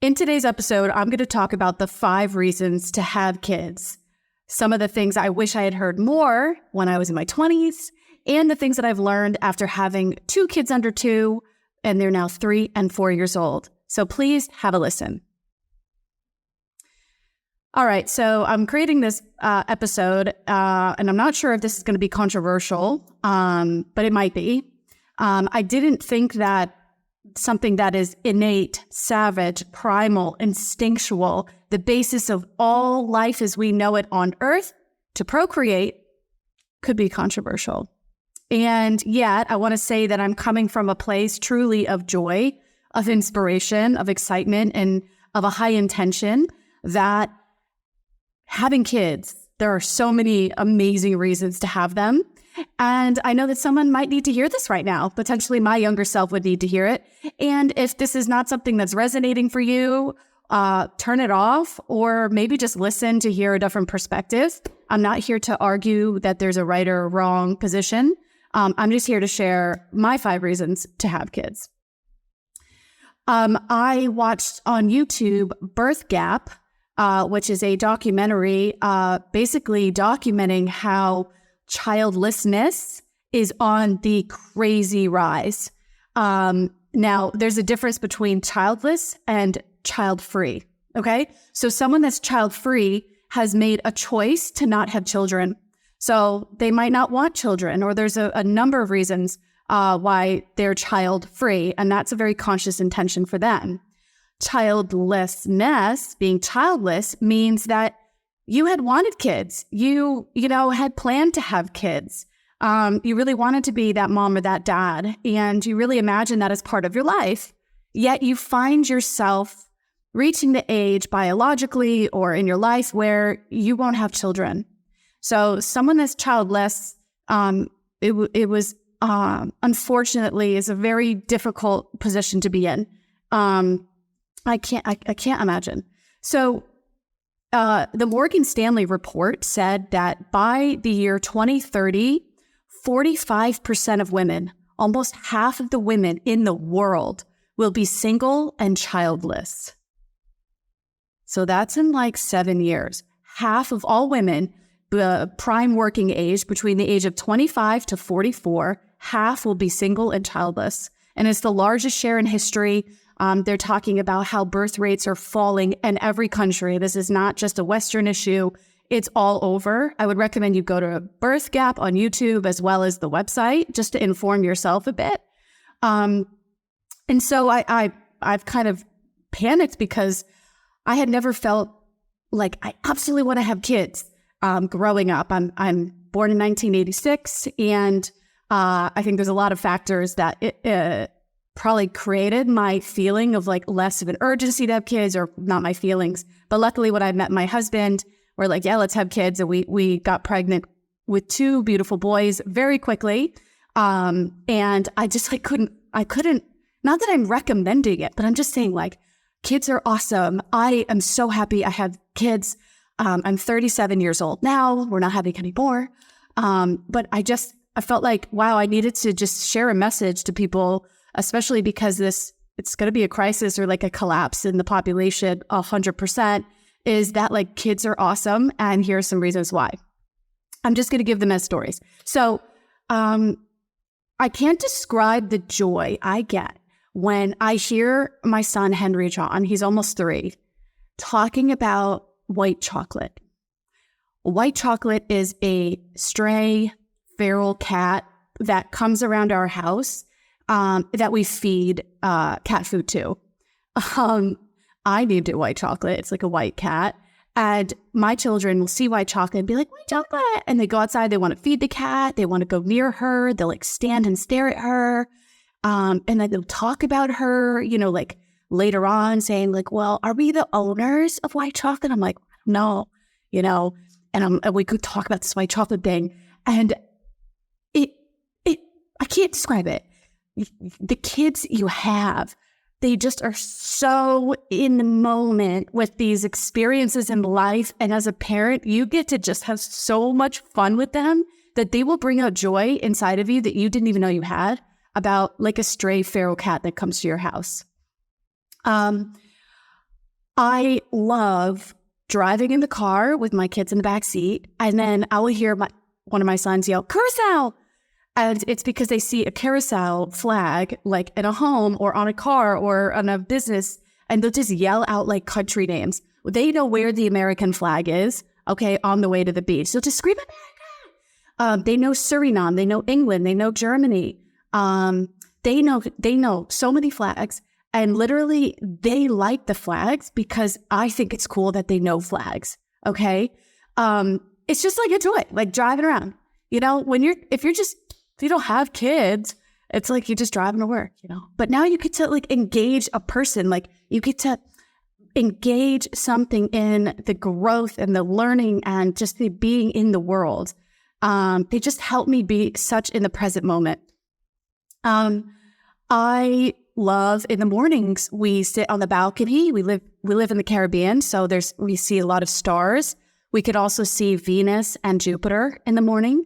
In today's episode, I'm going to talk about the 5 reasons to have kids. Some of the things I wish I had heard more when I was in my 20s, and the things that I've learned after having 2 kids under 2, and they're now 3 and 4 years old. So please have a listen. All right, so I'm creating this episode, and I'm not sure if this is going to be controversial, but it might be. I didn't think that something that is innate, savage, primal, instinctual, the basis of all life as we know it on Earth, to procreate, could be controversial. And yet, I want to say that I'm coming from a place truly of joy, of inspiration, of excitement, and of a high intention that having kids, there are so many amazing reasons to have them. And I know that someone might need to hear this right now. Potentially my younger self would need to hear it. And if this is not something that's resonating for you, turn it off, or maybe just listen to hear a different perspective. I'm not here to argue that there's a right or wrong position. I'm just here to share my 5 reasons to have kids. I watched on YouTube Birth Gap, which is a documentary basically documenting how childlessness is on the crazy rise. Now, there's a difference between childless and child-free, okay? So someone that's child-free has made a choice to not have children. So they might not want children, or there's a number of reasons why they're child-free, and that's a very conscious intention for them. Childlessness, being childless, means that you had wanted kids. You had planned to have kids. You really wanted to be that mom or that dad, and you really imagined that as part of your life. Yet you find yourself reaching the age biologically or in your life where you won't have children. So someone that's childless, it was unfortunately is a very difficult position to be in. I can't imagine. So the Morgan Stanley report said that by the year 2030, 45% of women, almost half of the women in the world, will be single and childless. So that's in like 7 years. Half of all women, prime working age, between the age of 25 to 44, half will be single and childless. And it's the largest share in history. They're talking about how birth rates are falling in every country. This is not just a Western issue. It's all over. I would recommend you go to Birth Gap on YouTube as well as the website just to inform yourself a bit. And so I've kind of panicked because I had never felt like I absolutely want to have kids growing up. I'm born in 1986, and I think there's a lot of factors that probably created my feeling of like less of an urgency to have kids, or not my feelings. But luckily when I met my husband, we're like, yeah, let's have kids. And we got pregnant with 2 beautiful boys very quickly. And I just like couldn't, not that I'm recommending it, but I'm just saying like, kids are awesome. I am so happy I have kids. I'm 37 years old now. We're not having any more. But I felt like, wow, I needed to just share a message to people, especially because it's going to be a crisis or like a collapse in the population 100%, is that like kids are awesome. And here are some reasons why. I'm just going to give them as stories. So I can't describe the joy I get when I hear my son, Henry John, he's almost 3, talking about white chocolate. White chocolate is a stray feral cat that comes around our house that we feed cat food to. I named it white chocolate. It's like a white cat. And my children will see white chocolate and be like, white chocolate. And they go outside. They want to feed the cat. They want to go near her. They'll like stand and stare at her. And then they'll talk about her, like later on saying like, well, are we the owners of white chocolate? I'm like, no, and we could talk about this white chocolate thing. And I can't describe it. The kids you have, they just are so in the moment with these experiences in life. And as a parent, you get to just have so much fun with them that they will bring out joy inside of you that you didn't even know you had, about like a stray feral cat that comes to your house. I love driving in the car with my kids in the back seat, and then I will hear one of my sons yell, "Curacao!" And it's because they see a carousel flag like in a home or on a car or on a business, and they'll just yell out like country names. They know where the American flag is, okay, on the way to the beach. They'll just scream, "America!" They know Suriname, they know England, they know Germany. They know so many flags. And literally, they like the flags because I think it's cool that they know flags, okay? It's just like a joy, like driving around. You know, if you don't have kids, it's like you're just driving to work, you know? But now you get to like engage a person, like you get to engage something in the growth and the learning and just the being in the world. They just help me be such in the present moment. I love in the mornings, we sit on the balcony. We live in the Caribbean, so we see a lot of stars. We could also see Venus and Jupiter in the morning.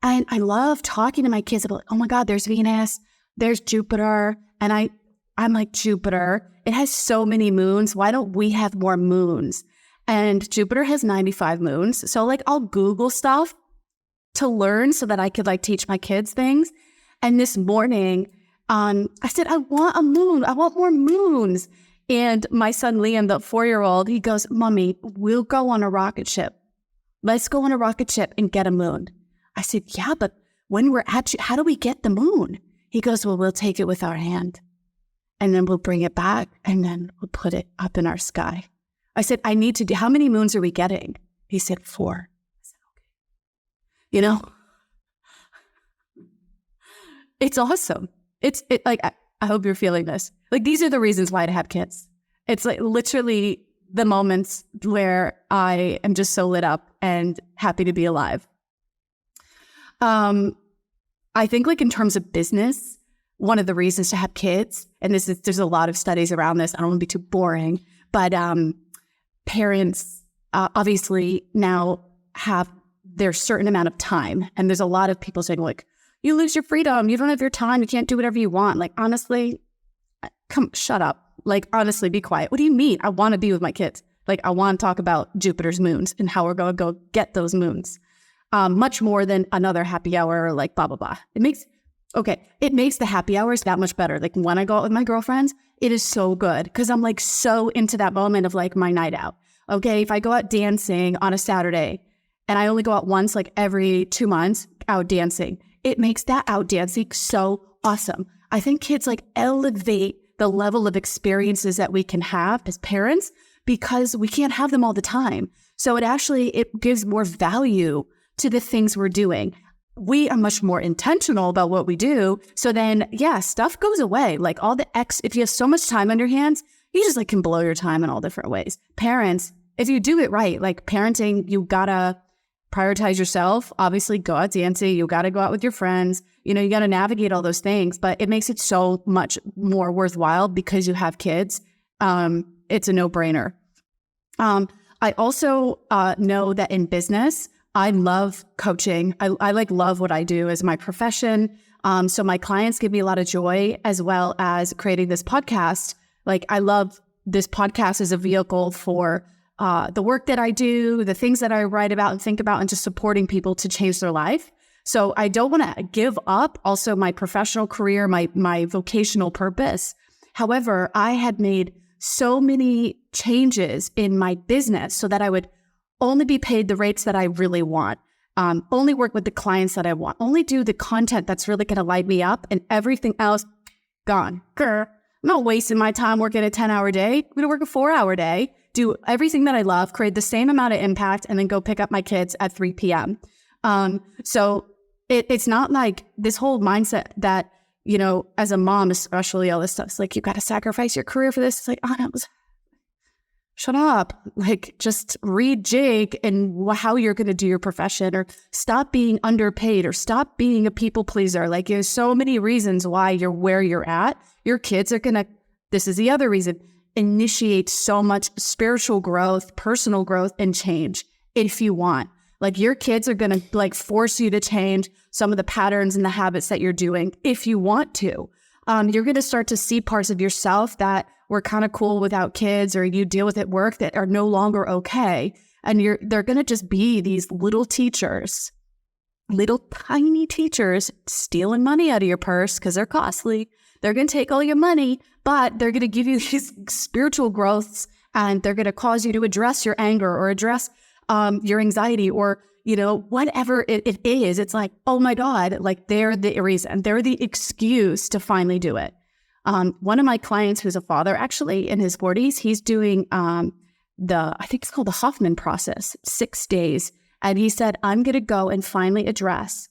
And I love talking to my kids about, oh my God, there's Venus, there's Jupiter. And I'm like, Jupiter, it has so many moons. Why don't we have more moons? And Jupiter has 95 moons. So like I'll Google stuff to learn so that I could like teach my kids things. And this morning, I said, I want a moon. I want more moons. And my son, Liam, the 4-year-old, he goes, "Mommy, we'll go on a rocket ship. Let's go on a rocket ship and get a moon." I said, "Yeah, but when we're at you, how do we get the moon?" He goes, "Well, we'll take it with our hand and then we'll bring it back and then we'll put it up in our sky." I said, how many moons are we getting? He said, 4. I said, okay. You know, it's awesome. Like, I hope you're feeling this. Like, these are the reasons why to have kids. It's like literally the moments where I am just so lit up and happy to be alive. I think like in terms of business, one of the reasons to have kids, and there's a lot of studies around this. I don't want to be too boring, but parents obviously now have their certain amount of time. And there's a lot of people saying like, you lose your freedom. You don't have your time. You can't do whatever you want. Like, honestly, shut up. Like, honestly, be quiet. What do you mean? I want to be with my kids. Like, I want to talk about Jupiter's moons and how we're going to go get those moons. Much more than another happy hour or like blah, blah, blah. It makes the happy hours that much better. Like when I go out with my girlfriends, it is so good because I'm like so into that moment of like my night out. Okay, if I go out dancing on a Saturday and I only go out once like every 2 months out dancing, it makes that out dancing so awesome. I think kids like elevate the level of experiences that we can have as parents because we can't have them all the time. So it gives more value to the things we're doing. We are much more intentional about what we do. So then, yeah, stuff goes away. Like if you have so much time on your hands, you just like can blow your time in all different ways. Parents, if you do it right, like parenting, you gotta prioritize yourself. Obviously, go out dancing. You gotta go out with your friends. You know, you gotta navigate all those things, but it makes it so much more worthwhile because you have kids. It's a no-brainer. I also know that in business, I love coaching. I like love what I do as my profession. So my clients give me a lot of joy, as well as creating this podcast. Like I love this podcast as a vehicle for the work that I do, the things that I write about and think about, and just supporting people to change their life. So I don't want to give up also my professional career, my vocational purpose. However, I had made so many changes in my business so that I would only be paid the rates that I really want, only work with the clients that I want, only do the content that's really going to light me up, and everything else, gone. I'm not wasting my time working a 10-hour day. I'm going to work a 4-hour day, do everything that I love, create the same amount of impact, and then go pick up my kids at 3 p.m. So it's not like this whole mindset that, you know, as a mom, especially all this stuff, it's like, you got to sacrifice your career for this. It's like, oh, no, shut up. Like, just rejig and how you're going to do your profession, or stop being underpaid, or stop being a people pleaser. Like, there's so many reasons why you're where you're at. Your kids are going to, this is the other reason, initiate so much spiritual growth, personal growth, and change if you want. Like, your kids are going to like force you to change some of the patterns and the habits that you're doing if you want to. You're going to start to see parts of yourself that were kind of cool without kids, or you deal with at work that are no longer okay. And they're going to just be these little teachers, little tiny teachers stealing money out of your purse because they're costly. They're going to take all your money, but they're going to give you these spiritual growths, and they're going to cause you to address your anger or address your anxiety, or, whatever it is. It's like, oh my God, like they're the reason, they're the excuse to finally do it. One of my clients who's a father, actually in his 40s, he's doing I think it's called the Hoffman process, 6 days. And he said, I'm going to go and finally address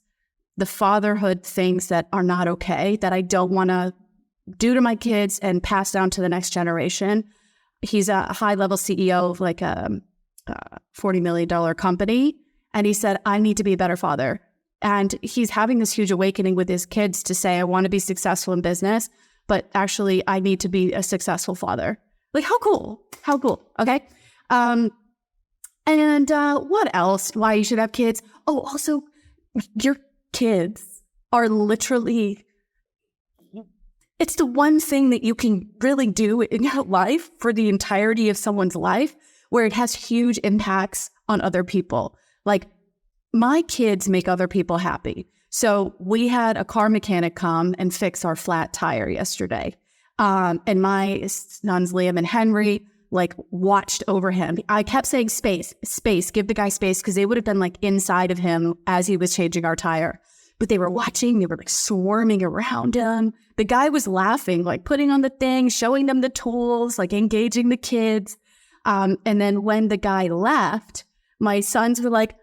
the fatherhood things that are not okay, that I don't want to do to my kids and pass down to the next generation. He's a high-level CEO of like a $40 million company. And he said, I need to be a better father. And he's having this huge awakening with his kids to say, I want to be successful in business, but actually I need to be a successful father. Like, how cool? How cool? Okay. And what else? Why you should have kids? Oh, also, your kids are literally, it's the one thing that you can really do in your life for the entirety of someone's life where it has huge impacts on other people. Like, my kids make other people happy. So we had a car mechanic come and fix our flat tire yesterday. And my sons, Liam and Henry, like watched over him. I kept saying space, give the guy space, because they would have been like inside of him as he was changing our tire. But they were watching, they were like swarming around him. The guy was laughing, like putting on the thing, showing them the tools, like engaging the kids. And then when the guy left, my sons were like, bye.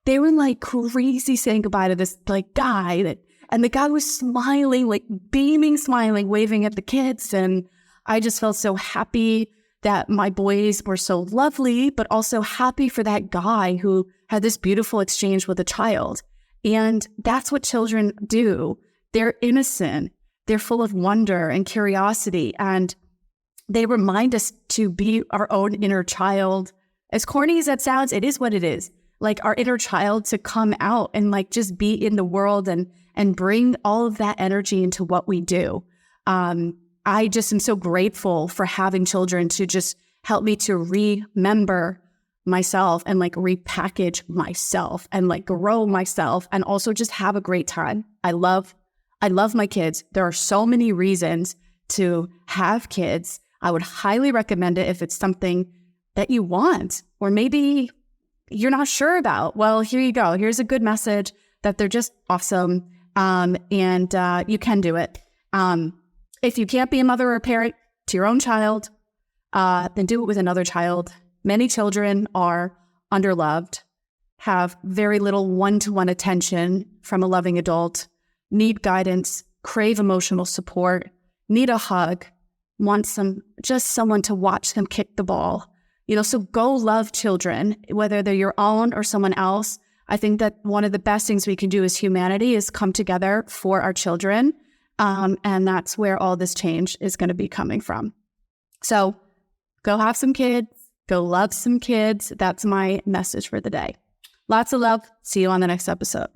They were like crazy saying goodbye to this like guy and the guy was smiling, like beaming, smiling, waving at the kids. And I just felt so happy that my boys were so lovely, but also happy for that guy who had this beautiful exchange with a child. And that's what children do. They're innocent. They're full of wonder and curiosity. And they remind us to be our own inner child. As corny as that sounds, it is what it is. Like our inner child to come out and like just be in the world and bring all of that energy into what we do. I just am so grateful for having children to just help me to remember myself and like repackage myself and like grow myself and also just have a great time. I love my kids. There are so many reasons to have kids. I would highly recommend it if it's something that you want, or maybe you're not sure about. Well, here you go. Here's a good message that they're just awesome. And you can do it. If you can't be a mother or a parent to your own child, then do it with another child. Many children are underloved, have very little one-to-one attention from a loving adult, need guidance, crave emotional support, need a hug, want someone to watch them kick the ball. So go love children, whether they're your own or someone else. I think that one of the best things we can do as humanity is come together for our children. And that's where all this change is going to be coming from. So go have some kids, go love some kids. That's my message for the day. Lots of love. See you on the next episode.